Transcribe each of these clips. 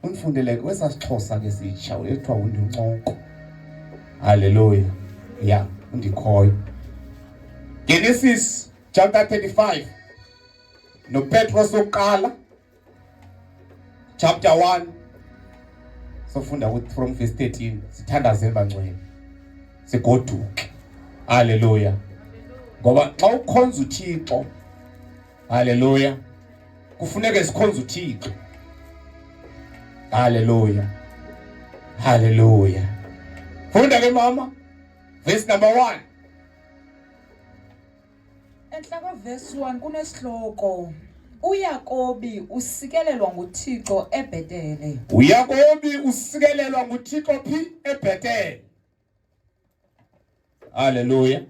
undifundele kwesasixhosa ke sitsha ethiwa undincoko. Hallelujah. Yeah, undikhoyo. Genesis chapter 35. No Petros oqala chapter 1. Sofunda from verse 13. Sithandazele bangcwele. Sigoduke. Hallelujah. Ngoba xa ukhonza uThixo, hallelujah, kufuneka sikhonza uThixo. Hallelujah. Hallelujah. Funda ke mama. Verse number 1. Enhlaka verse 1 kunesihloko uYakobi usikelelwa nguThixo eBhetele. uYakobi usikelelwa nguThixo phi eBhetele. Hallelujah.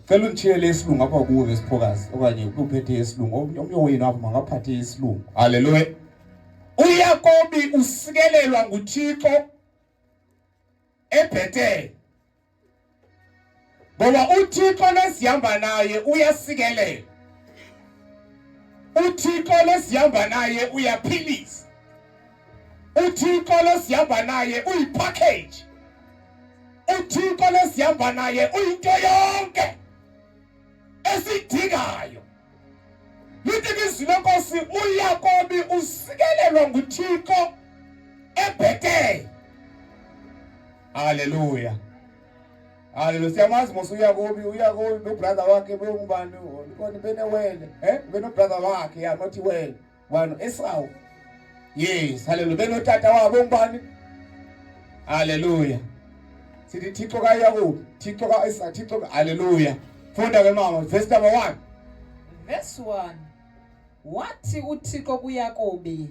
Cela undithiyele isilungu apha kuwe Vesiphokazi okanye uphethe isilungu. Omnye wenu apha mangaphathe isilungu. Hallelujah. uYakobi usikelelwa nguThixo eBhetele. Ngoba uThixo lesihamba naye uyasikelela. uThixo lesihamba naye uyaphilisa. uThixo lesihamba naye uyipackage. uThixo lesihamba naye uyinto yonke esidingayo. Lithi izwi lenkosi uYakobi usikelelwa nguThixo eBhetele. Hallelujah. Hallelujah. Siyamazi mos uYakobi no brother wakhe bengubani ukoni benewele, beno brother wakhe ya not well. Wano Esau. Yes, hallelujah. Beno tata wabo ngubani? Hallelujah. Sithi Thixo kaYakobi, Thixo kaEsau, Thixo hallelujah. Funda ke mama verse number 1. Verse 1. Wathi uThixo kuYakobi,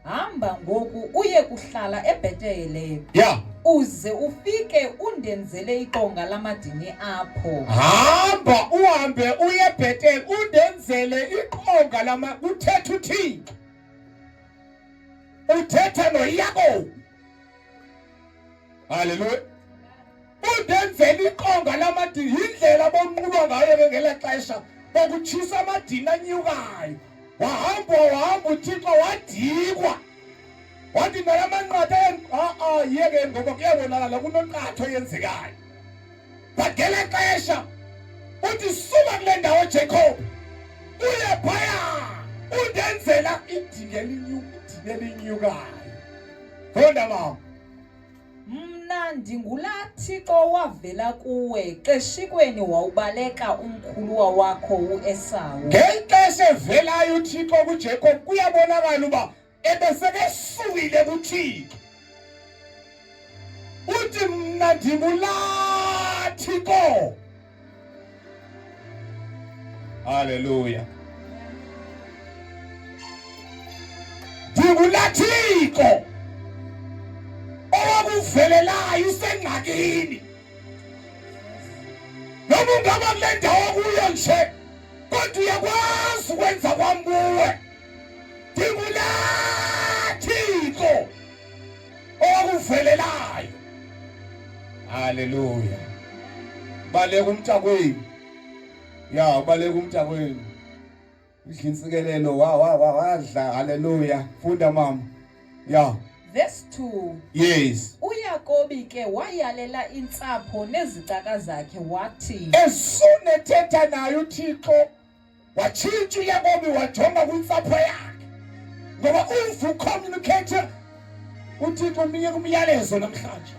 hamba ngoku uye kuhlala eBhetele. Yeah. Uze ufike undenzele iqonga lamadini apho. Hamba uhambe uye eBhetele undenzele iqonga lama uthetha uThixo. Uthetha noYakobi. Hallelujah. Undenzele iqonga lamadini indlela bomnquba ngayo ngela xesha bokutshisa amadini anyukayo. Wahamba uThixo wadikwa. Wathi nalamanqathe yeke ngoba kuyabonakala kunonqatho yenzekayo. Bagela xesha uthi suka kule ndawo Jacob uye phaya undenzela idinge linyukayo. Funda mama. Mna ndingulaa Thixo wavela kuwe xeshikweni wawubaleka umkhuluwa wakho uEsau. Ngexesha evelayo uThixo kuJacob kuyabonakala uba ebesekesukile kuThixo. Uthi mna ndingulaa Thixo. Hallelujah. Ndingulaa Thixo owakuvelelayo usengxakini. Noma ungaba kule ndawo kuyo nje kodwa uyakwazi ukwenza kwambuwe. Ndingulaa Thixo owakuvelelayo. Hallelujah. Baleka umntakwenu. Ya baleka umntakwenu. Idlinsikelelo wadla. Hallelujah. Funda mama. Ya. Verse 2. Yes. uYakobi ke wayalela intsapho nezicaka zakhe wathi. Esune thetha naye uThixo watshintsha uYakobi wajonga kwintsapho yakhe. Ngoba uvu communicator uThixo uminye kumyalezo namhlanje.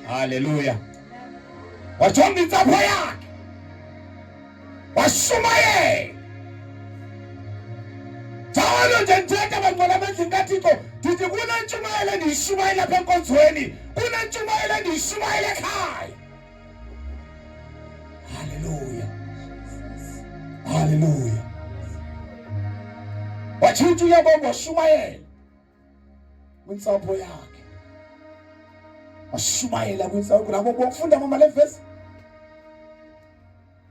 Hallelujah. Wajonga intsapho yakhe. Washumayela. Njalo nje ndithetha bangcwele amandla kaThixo ndithi kunentshumayelo endiyishumayela apha enkonzweni, kunentshumayelo endiyishumayela ekhaya. Hallelujah. Hallelujah. Watshintsha uYakobi washumayela kwintsapho yakhe. Washumayela kwintsapho. Nabo bokufunda mama le verse.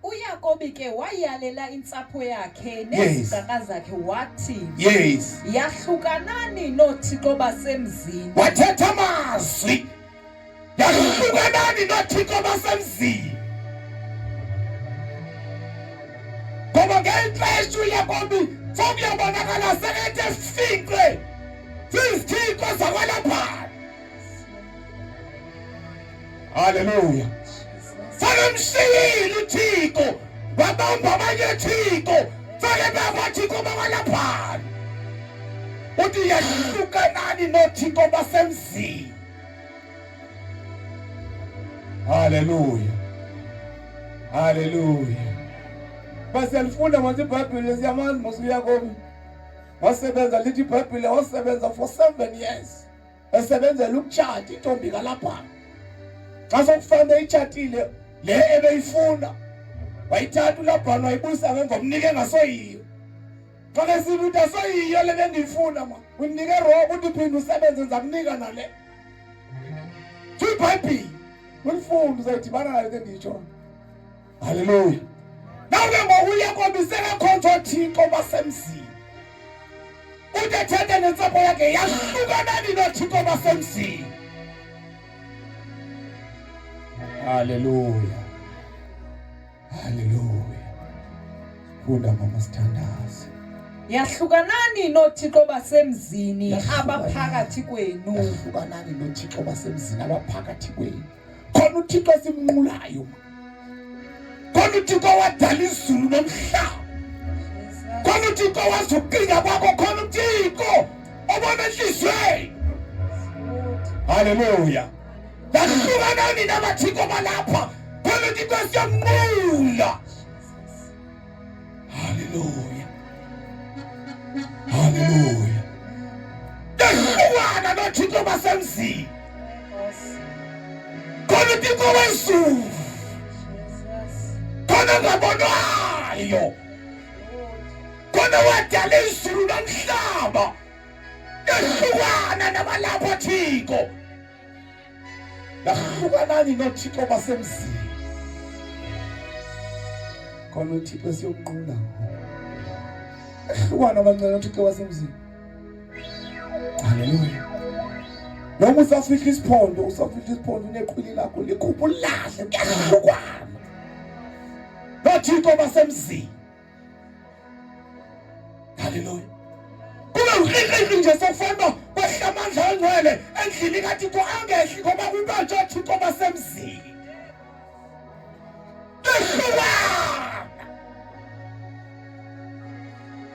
uYakobi ke wayalela intsapho yakhe nezicaka zakhe wathi. Yes. Yahlukanani noThixo basemzini. Wathetha amazwi. Yahlukanani noThixo basemzini. Ngoba ngexesha uYakobi sokuyabonakala sekethe finkwe. Haleluya. Salemshiyile uThixo wabamba abanye Thixo sake babathixo bawalaphana. Uthi yahlukanani noThixo basemzini. Haleluya. Haleluya. Baselifunda manje iBhayibheli siyamazi mosuyakobi. Wasebenza lithi iBhayibheli wasebenza for 7 years. Esebenzela ukutshata intombi kalapha. Xa sokufanele itshatile le ebeyifuna. Wayithatha uLabhani wayibusa ngemva umnike ngasoyiyo. Xa kesithi uthi asoyiyo le bengiyifuna ma. Unike robo uthi phinde usebenze ngizakunika nale. iBhayibheli ulifunda uzayidibana nayo endiyitsho. Haleluya. Nawe ngokuya kwabisela khonto Thixo basemzini. Uthethe nentsapho yakhe yahlukanani noThixo basemzini. Haleluya. Haleluya. Funda mama sithandaze. Yahlukanani noThixo basemzini abaphakathi kwenu. Yahlukanani noThixo basemzini abaphakathi kwenu. Khona uThixo simnqulayo. Khona uThixo wadala izulu nomhlaba. Khona uThixo wazuqinga kwakho, khona uThixo obona enhlizweni. Haleluya. Yahlukanani nabathixo balapha. Khona uThixo siyamnqula. Haleluya. Haleluya. Yahlukana noThixo basemzini. Khona uThixo wezulu. Khona ngabonwayo. Khona wadala izulu nomhlaba. Yahlukana nabalapha Thixo. Yahlukanani noThixo basemzini. Khona uThixo siyomnqula. Yahlukana abancane noThixo basemzini. Haleluya. Noma usafika isiphondo uneqhwili lakho likhupha ulahle kuyahlukana. noThixo basemzini. Haleluya. Kube uhlihli nje sofana kwehlamandla engcwele endlini kaThixo angehli ngoba kubanjwe uThixo basemzini. Yahlukana.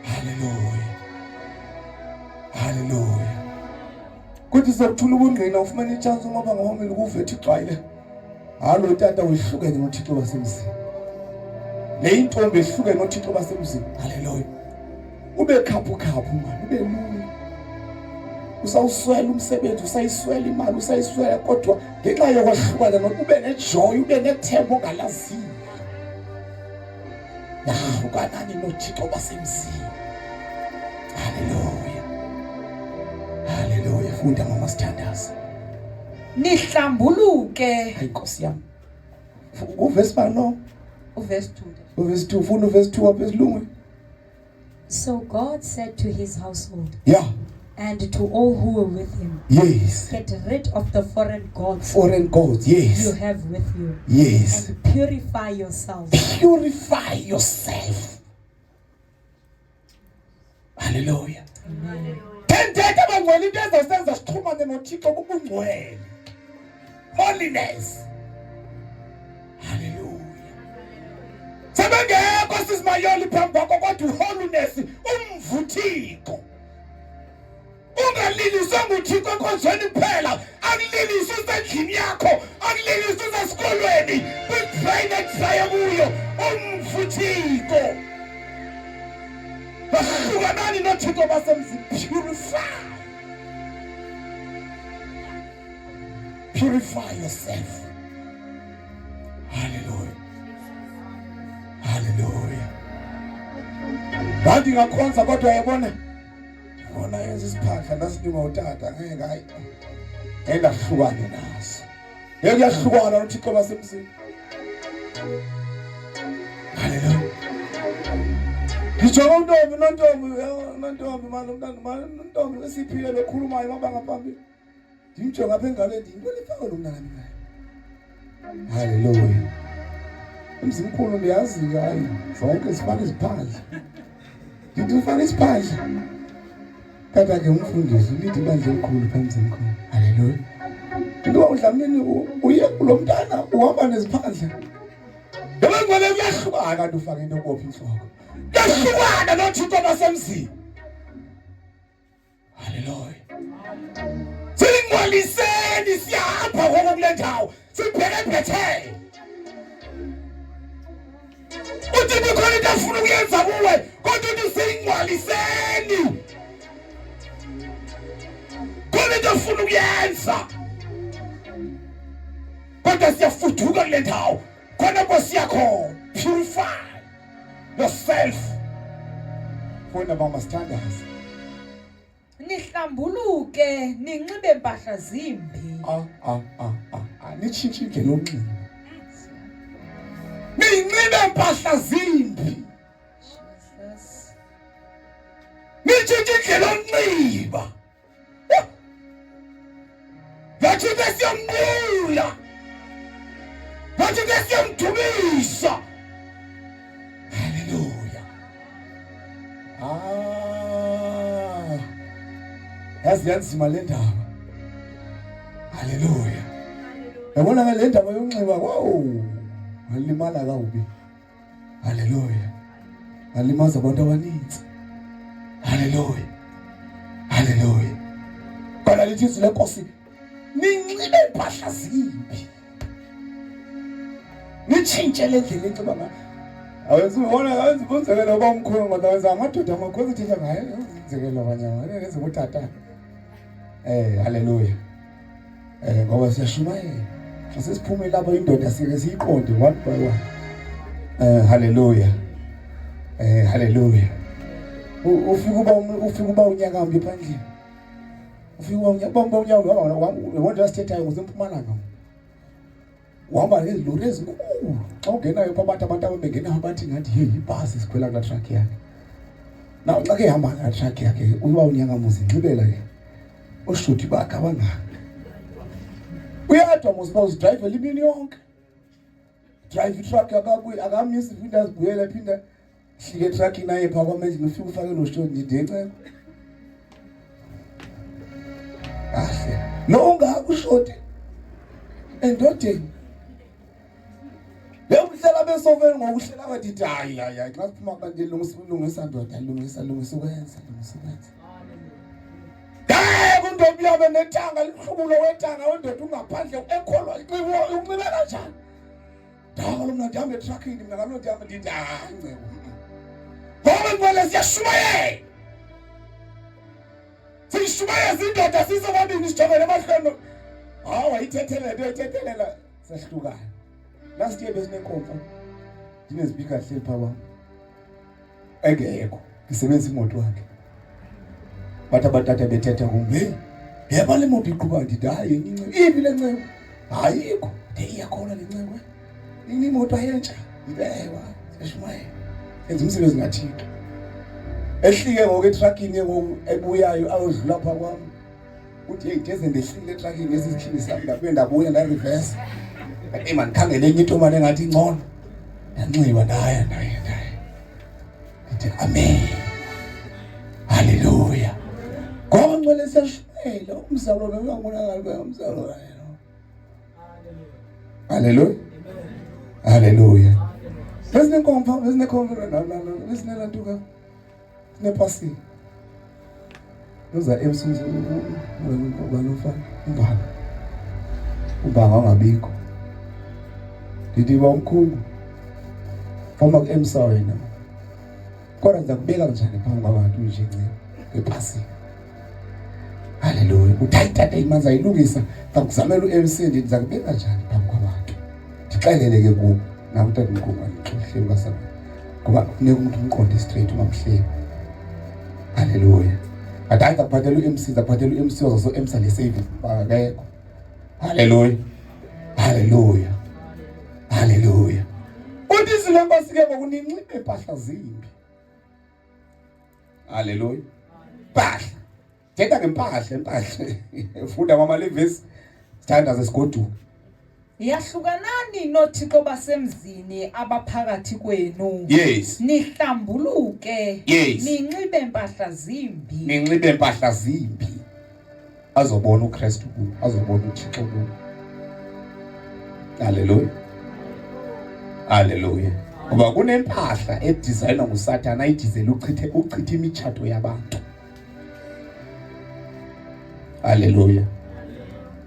Haleluya. Haleluya. Kuthi sokuthula ubungqina ufumana ichance ngoba ngomeli kuvethe igcwele. Halo tata wehlukene noThixo basemzini. Le intombi ehlukene noThixo basemzini. Haleluya. Ube khaphu man, ube lula. Usawuswela umsebenzi, usayiswela imali, usayiswela kodwa ngenxa yokwahlukana nokube nejoy, ube nethemba ongalaziyo. Yahlukanani noThixo basemzini. Haleluya. Haleluya. Funda mama sithandaze. Nihlambuluke. Hayi Nkosi yami. Uverse bano? Uverse 2. Uverse 2, funda uverse 2 apha esilungwini. So God said to his household, Yeah. and to all who were with him, Yes. get rid of the foreign gods Foreign gods, yes. you have with you, Yes. and purify yourselves. Purify yourself. Hallelujah. Tendeta abangcwele into ezosenza sixhumane noThixo kubungcwele. Holiness. Hallelujah. Sebengekho sisimayoli phambi kwakho kodwa holiness umvuthixo. Ungaliliswa nguThixo enkonzweni kuphela, akuliliswa usendlini yakho, akuliliswa usesikolweni, kwi-private prayer kuyo, umvuthixo. Bahlukanani noThixo basemzini. Purify. Purify yourself. Hallelujah. Hallelujah. Bantu ngakhonza kodwa yabona. Bona yenza isiphahla nasidinga utata ngeke hayi. Engahlukane naso. Yahlukana noThixo basemzini. Hallelujah. Ngitsho nontombi manje esiphile lokhulumayo ngoba ngaphambili. Ngimjonga apha engalweni ngibonifaka lo mntana mina. Hallelujah. Umzimkhulu ndiyazi hayi zonke sifana isiphahla. Ngithi ufana isiphahla. Kata ke umfundisi ulithi manje omkhulu phambi zemkhulu. Hallelujah. Into uDlamini uye kulomntana uhamba neziphandla. Yabona ngale kuyahlukana kanti ufaka into kophi inhloko. Kuyahlukana noThixo basemzini. Hallelujah. Singwaliseni siyapha ngoku kule ndawo. Sibheke Bethel. Uthi nikhona into afuna ukuyenza kuwe, kodwa uthi singwaliseni. Khona into afuna ukuyenza. Kodwa siyafuduka kule ndawo. Khona Nkosi yakho, purify yourself. Funa mama standards. Nihlambuluke, ninxibe impahla zimbi. Nitshintshe indlela yonxiba. Ninxibe impahla zimbi. Jesus. Nitshintshe indlela yonxiba. Yathi besiyamnqula. Yathi besiyamdumisa. Hallelujah. Yazi le ndaba. Hallelujah. Yabona ngale ndaba yonxiba, wow. Ngalimala kabi. Hallelujah. Ngalimaza abantu abaninzi. Hallelujah. Hallelujah. Kana lithi izwi lenkosi, ninxibe impahla zimbi. Nitshintshe le ndlela enxiba ngayo. Awenzi ubona awenzi bonzekela obamkhulu ngoba wenza amadoda amakhulu uthetha ngaye, uzenzekela abanyama, nenze utata. Hallelujah. Ngoba siyashumayela. Asisiphume lapha indoda sike siyiqonde one by one. Hallelujah. Hallelujah. Ufika uba unyaka mbi phandle. Ufika uba unyaka wonke wasithethayo ngizimpumalanga. Uhamba ngezilori ezinkulu. Xa ungenayo phambi abantu ababengena abathi ngathi hey ibhasi sikhwela kula truck yakhe. Na xa ke hamba kula truck yakhe uba unyaka muzi nxibela ke. Oshuthi bakhe abangaka. Uyadwa mosiba uzidrive limini yonke. Drive truck akakuyi akamisi phinda azibuyela phinda hlike truck naye pha kwamenzi ngifika ufake lo shot ngidecela. Kahle. No ungakushoti. Endodeni. Lebuhlela besovela ngokuhlela bathi hayi xa siphuma kanti lungisa ndoda lungisa ukwenza. Kuntombi yabe nethanga lihlubulo wethanga wendoda ungaphandle ekholwa unxibe kanjani? Dawa lo mna ndihambe etruckini mina ngaloo ndihambe ndithi ncebo. Ngoba ngibona siyashumayela. Siyishumayela zindoda sisebabini sijongene emahlweni. Hawa ithethelela sahlukana. Last year besinekhomfa. Ndinespeaker hleli pha kwami. Engekho. Ngisebenzisa imoto yakhe. Bathi abatata bethetha kumbe yeba le moto iqhuba ndithi hayi incebe ipi le ncebe ayikho iyakhona le ncebe imoto ayentsha ibewa seshumayela enza umsebenzi ngathixo ehlike ngoku etruckini ngoku ebuyayo ayodlula pha kwami uthi hey ngeze ndehlile etruckini esizikhini sami ndabuye ndabuya nda reverse man khangele enye intomane engathi ingcono yanxiba ndaya ndithi amen. Hallelujah. Ngoba ngcwele siyashayela umzalo lo uyabonakala umzalo lo. Hallelujah. Hallelujah. Besinekhomfa besinelantuka nepasi. Uza emsuzu ubanofa ubanga ngabikho. Ndithi bamkhulu. Foma kuMsa wena. Kodwa ngizakubeka njani phambi kwabantu nje ngepasi. Hallelujah. Uthayithatha imanzi ayilungisa ngakuzamela uMC ndizakubeka njani phambi kwabantu. Ndixelele ke kubo nakutata umkhulu ngixohle kwasana. Ngoba kufuneka umuntu umqonde straight umamhlebe. Hallelujah. Athatha kuphathela uMC zaphathela uMC wazo MC le saving bakekho. Hallelujah. Hallelujah. Hallelujah. Uthi silemba sike ngokuninxibe impahla zimbi. Hallelujah. Impahla. Thetha ngempahla Funda kwamalevesi sithanda sesigodu. Yahlukanani noThixo basemzini abaphakathi kwenu. Yes. Nihlambuluke. Yes. Ninxibe impahla zimbi. Ninxibe impahla zimbi. azobona uKristu kuwo, azobona uThixo kuwo. Hallelujah. Hallelujah. Ngoba kunempahla edesignwa nguSathana ayidizela uchitha imichato yabantu. Hallelujah.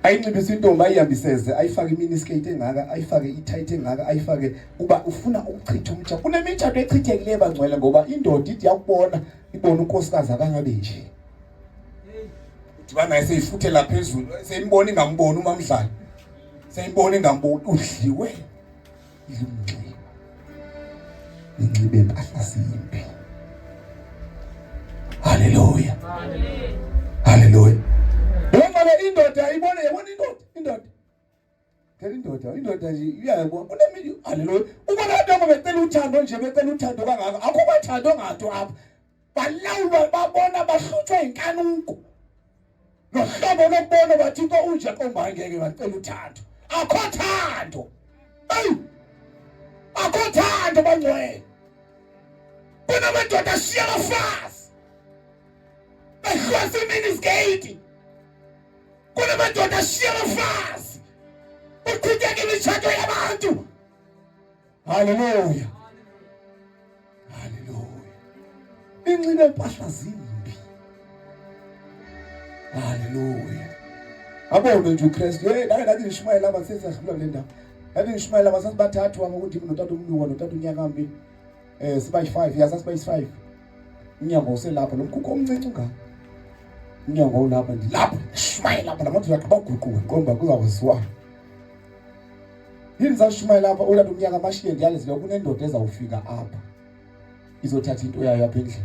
Ayinxibisa intombi ayihambiseze, ayifake iminiskirt engaka, ayifake itight engaka, ayifake uba ufuna ukuchitha umtsha. Kunemichato echithekile bangcwele ngoba indoda ithi yakubona ibona unkosikazi akangabe nje. Dibana seyifuthela phezulu, seyimbona ingamboni uMamdlala. Seyimbona ingamboni udliwe. Inxibe impahla zimbi. Hallelujah. Hallelujah. Noma le indoda ayibone, yabona indoda. Phela indoda nje iyabona kunemi. Hallelujah. Ubona abantu becela uthando nje, becela uthando kangaka. Akho bathando ngathi apha. Balawulwa babona bahlutshwa inkanunku. Nohlobo lokubona bathi into unje qomba ngeke bacela uthando. Akho thando. Akho thando bangcwele. Kunamadoda ashiya abafazi. Bahlose iminiskirt. Kunamadoda ashiya abafazi. Uchitheke imichato yabantu. Hallelujah. Hallelujah. Inxibe impahla zimbi. Hallelujah. Abone nje uKristu. Nathi nishumayela laba sesahluka le ndawo. Nathi nishumayela laba sasibathathu ukuthi notata umnuka notata unyakambi. Siba 5 yazi siba 5. Unyango uselapha lomkhukho omncinci ngaka. Unyango ulapha ndilapha shumayela lapha lamuntu uyaqaba uguquka qomba kuzawuziwa. Yini zashumayela lapha ulapha umnyaka amashiye ndiyalezi lo kunendoda ezawufika apha. Izothatha into yayo apha endlini.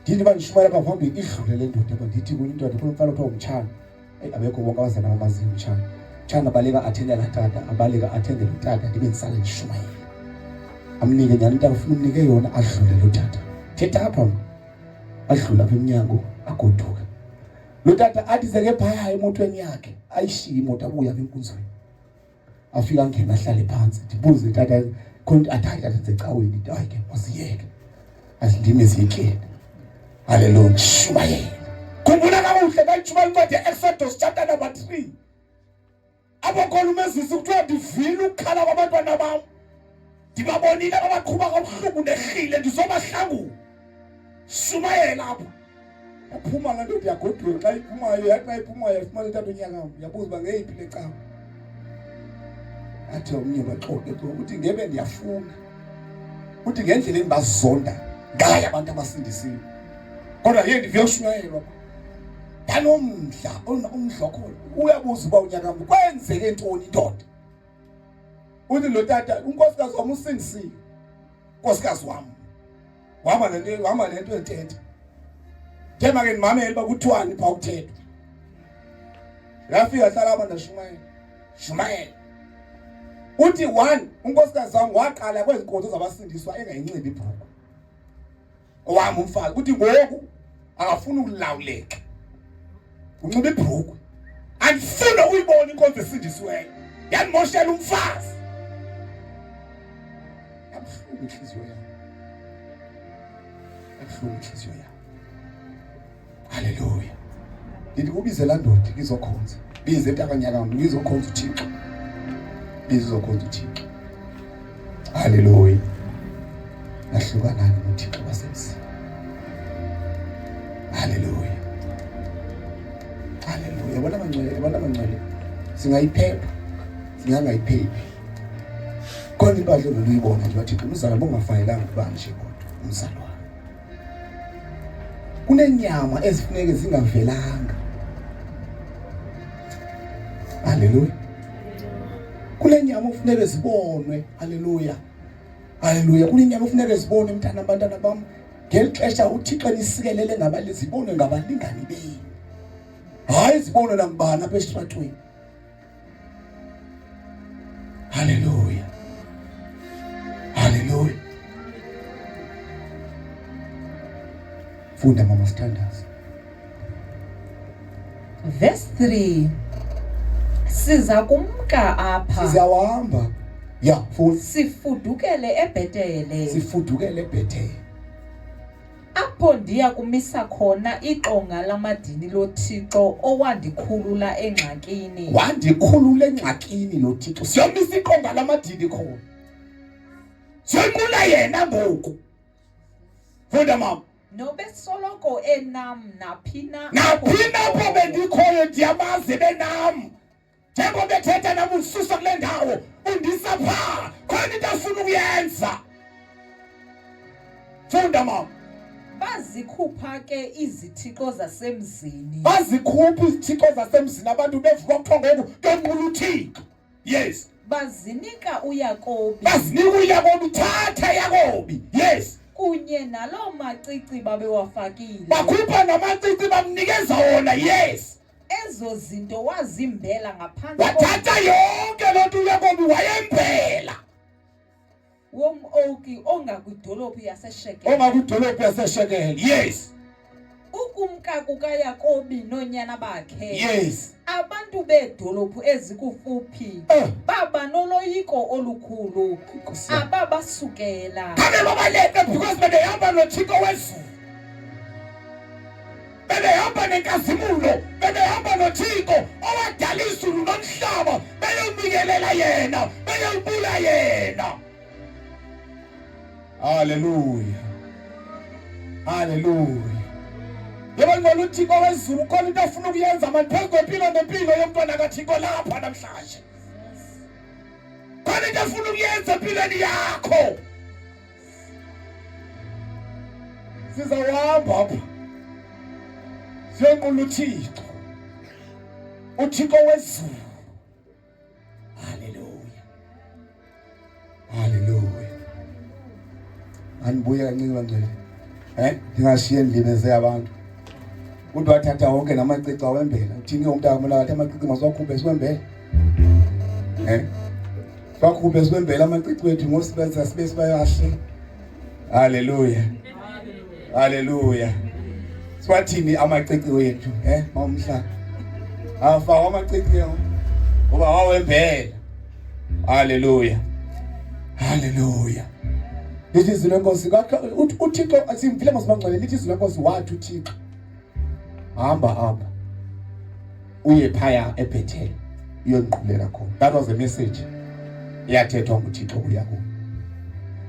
Ndithi bandishumayela lapha phambili idlule le ndoda apha ndithi kunindoda kunomfana othiwa umtshana. Abekho bonke abazana bamaziyo umtshana. Umtshana baleka athendela tata, abaleka athendela utata ndibe ndisale ndishumayela. Amnike nyani into afuna umnike yona adlule lo tata. Thetha apha adlula apha emnyango agoduka. Lo tata athi seke phaya emotweni yakhe ayishiya imoto abuya apha enkunzweni. Afika ngena ahlale phansi ndibuze tata konke athatha ecaweni into ayike wasiyeke. Asindime ziyekile. Hallelujah. Shumayela. Kumbula kabuhle kayijuma incwadi Exodus chapter number 3. Abokhona umezisi kuthiwa ndivile ukukhala kwabantwana bami. Ndibabonile abaqhuba kabuhlungu nehile ndizobahlangula. Shumayela lapha. Aphuma la ndoda yagoduka xa iphumayo yathi iphumayo ifumana utata unyaka yabuza ba ngeyiphi le cawa. Athi omnye baxoxe ukuthi ngebe ndiyafuna. Uthi ngendlela endibazonda ngaya abantu abasindisiwe. Kodwa yena ndiviyoshumayelwa. Yanomdla umdloko uyabuza uba unyaka kwenzeke ntoni indoda. Uthi lo tata unkosikazi wami usindisiwe. Nkosikazi wami. Wama lento enthethe. Thema ke nimamele ba kuthiwani pha ukuthethwa. Yafika hlala abantu Shumayela. Uthi 1 unkosikazi wami waqala kwezinkonzo zabasindiswa engayinxibi ibhruku. Owami umfazi uthi ngoku akafuna ukulawuleka. Unxiba ibhruku. Andifuna uyibona inkonzo esindisiweyo. Yanimoshela umfazi. Abhlungu inhliziyo yami. Abhlungu inhliziyo yami. Hallelujah. Ndithi kubize la ndoda izokhonza. Bize etakanyaka ngizokhonza uThixo. Bizokhonza uThixo. Hallelujah. Nahlukana noThixo wasemsi. Hallelujah. Hallelujah. Yabona mangcwele. Singayiphepha. Singangayiphephi. Khona impahla oluyibona nje wathi umzalo bongafanelanga kuba nje kodwa umzalo wakhe. Kunenyama ezifuneke zingavelanga. Hallelujah. Kunenyama ufuneke zibonwe. Hallelujah. Hallelujah. Kunenyama ufuneke zibonwe mntana abantwana bami. Ngelixesha uThixo nisikelele ngabali zibonwe ngabalingani beni. Hayi zibonwe nangibani apha esitratweni. Hallelujah. Hallelujah. Funda mama standards. Verse 3. Siza kumka apha. Sizawahamba. Ya, funda. Sifudukele eBhetele. Sifudukele eBhetele. apho ndiya kumisa khona iqonga lamadini loThixo owandikhulula engxakini. Wandikhulula engxakini lo Thixo. Siyomisa iqonga lamadini khona. Siyonqula yena ngoku. Funda mama. Nobesoloko enam naphina apho bendikhoyo ndiyamazi benam. Njengoba bethetha nami ususa kule ndawo undisa pha khona into afuna ukuyenza. Funda mama. Bazikhupha ke izithixo zasemzini. Bazikhupha izithixo zasemzini abantu bevuka kuthiwa ngoku tonqula uThixo. Yes. Bazinika uYakobi. Thatha Yakobi. Yes. Kunye naloo macici babewafakile. Bakhupha namacici bamnikeza wona. Yes. Ezo zinto wazimbela ngaphansi. Wathatha yonke loo nto uYakobi wayembela. Wom'oki ongakwidolophu yaseShekeli. Yes. Ukumka kukaYakobi noonyana bakhe. Yes. Abantu beedolophu ezikufuphi baba noloyiko olukhulu. Ababasukela. Kame babaleke because bedehamba noThixo wezulu. Bedehamba nenkazimulo. Bedehamba noThixo owadala izulu nomhlaba. Beyomnikelela yena. Beyombula yena. Hallelujah. Yebo ngibona uThixo wezulu khona into afuna ukuyenza manje phezu kwempilo nempilo yomntwana kaThixo lapha namhlanje. Khona into afuna ukuyenza empilweni yakho. Sizawuhamba apha. Siyonqula uThixo. uThixo wezulu. Hallelujah. Anibuye kancane bangcwele. Ndingashiye endlibeze abantu. Umuntu wathatha wonke namacici awembela. Uthini umuntu akamela kathi amacici masiwakhuphe siwembele. Siwakhuphe siwembele amacici wethu ngosibenza sibe sibayahle. Hallelujah. Siwathini amacici wethu, mawumhla. Afaka amacici yao. Ngoba wawembela. Hallelujah. Lithi izwi lenkosi uThixo asimvile masibangcwele lithi izwi lenkosi wathi uThixo hamba apha uye phaya eBethel uyonqulela khona. That was a message yathethwa nguThixo kuYakobi.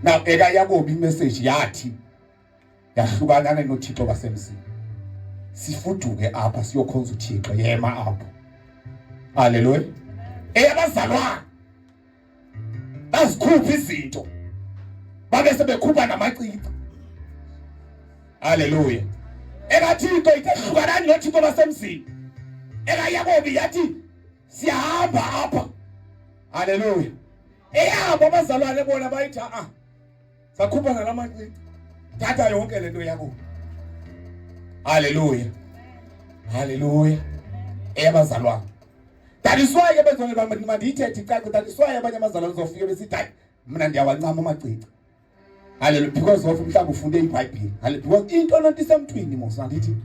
Now ekaYakobi imessage yathi yahlukana noThixo basemzini. Sifuduke apha siyokhonza uThixo yema apha. Hallelujah. Eyabazalwana bazikhupha izinto babe sebekhupha namacici. Hallelujah. EkaThixo ithehlukanani noThixo basemzini. EkaYakobi yathi siyahamba apha. Hallelujah. Eyabo abazalwane bona bayithi sakhupha ngalamacici. Thatha yonke lento yakho. Hallelujah. Eyabazalwane. That is why abazalwane bami mandiyithethe icace. That is why abanye abazalwane uzofika besithi mina ndiyawancama amacici. Hallelujah. Because of mhlawumbe ufunde iBhayibheli. Hallelujah. Because into lonto isemthwini mos andithi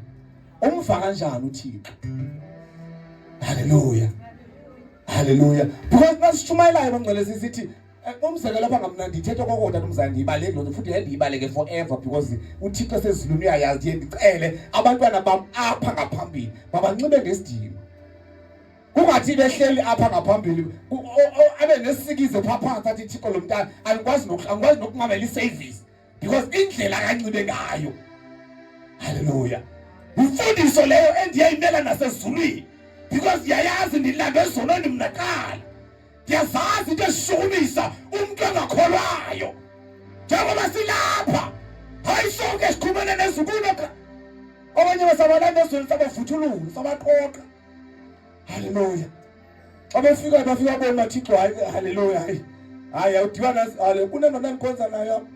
umva kanjani uThixo. Hallelujah. Because nasishumayelayo bangcwele sithi umzekelo lapha ngamna ndithethe kokodwa nomzana ndiyibaleke lo futhi ndiyibaleke forever because uThixo sezulwini uyayazi ndicele abantwana bam apha ngaphambili babanxibe ngesidima. Kungathi behleli apha ngaphambili abe nesikizo phapha athi Thixo lo mntana angikwazi nokunqabela iservice because indlela kanxibe ngayo. Hallelujah. Imfundiso leyo endiyayimela nasezulwini because yayazi ndilanda ezonweni mina qala. Ndiyazazi into eshukumisa umuntu ongakholwayo. Njengoba silapha hayi sonke sikhumene nezukulu abanye basabalanda ezweni sabavuthulula sabaqoqa. Hallelujah. Abafika bona Thixo hallelujah. Hayi awudibana kunento nandikhonza nayo.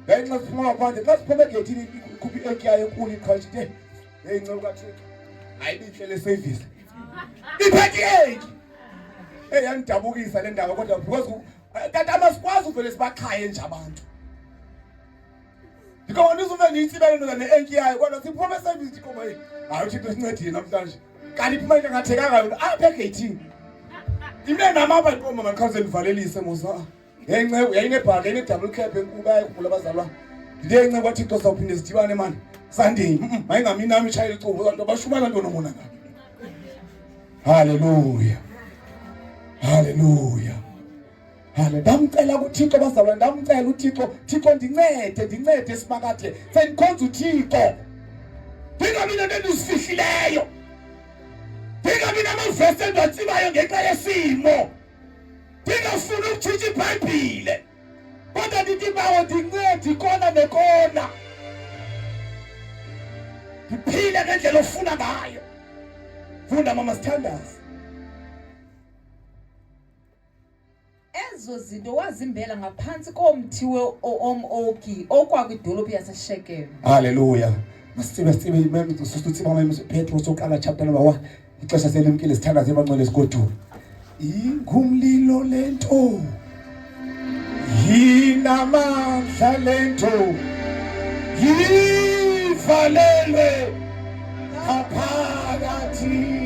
Ngenxa siphuma phandle xa siphuma egethini ikhuphi ekyayo enkulu iqhashite. Ngencebo kaThixo. Ayibihle le service. Iphethe yandidabukisa le ndaba kodwa because tata asikwazi uvele sibaqhaye nje abantu. Ndikho ndizuve ndiyitsibele nto ne-enkiyayo kodwa siphuma eservice Thixo bayi. Hayi uThixo sincedile namhlanje. Kanti iphuma into engathekanga yona apha egethini. Imene namapha iqoma mandikhawuze ndivalelise musa. Ngencebo yayinebhaka inedouble cap enkulu bayayikhuphula abazalwane. ndiyence kwaThixo sawuphinde sidibane manje Sunday mayingami nami ishaya icubo abantu bashumana ntoni mona ngabe. Hallelujah. Hallelujah. Ndamcela kuThixo bazalwane, ndamcela uThixo, Thixo ndincede simakade sendikhonza uThixo. Ndingabi nento endizifihlileyo, ndingabi namavesi endiwatsibayo ngenxa yesimo, ndingafuni ukutshintsha iBhayibhile, kodwa ndithi bawo ndincede ikona nekona, ndiphile ngendlela ofuna ngayo. Funda mama sithandazi. Ezo zinto wazimbela ngaphansi komthi we-oki okwakwidolophu yaseShekem. Hallelujah. Masibe susitsiba mama Petro soqala chapter number 1. Ixesha selimkile sithandaze emanqele esigodini. Ingumlilo lento. Yinamandla lento. Yivalelwe ngaphakathi.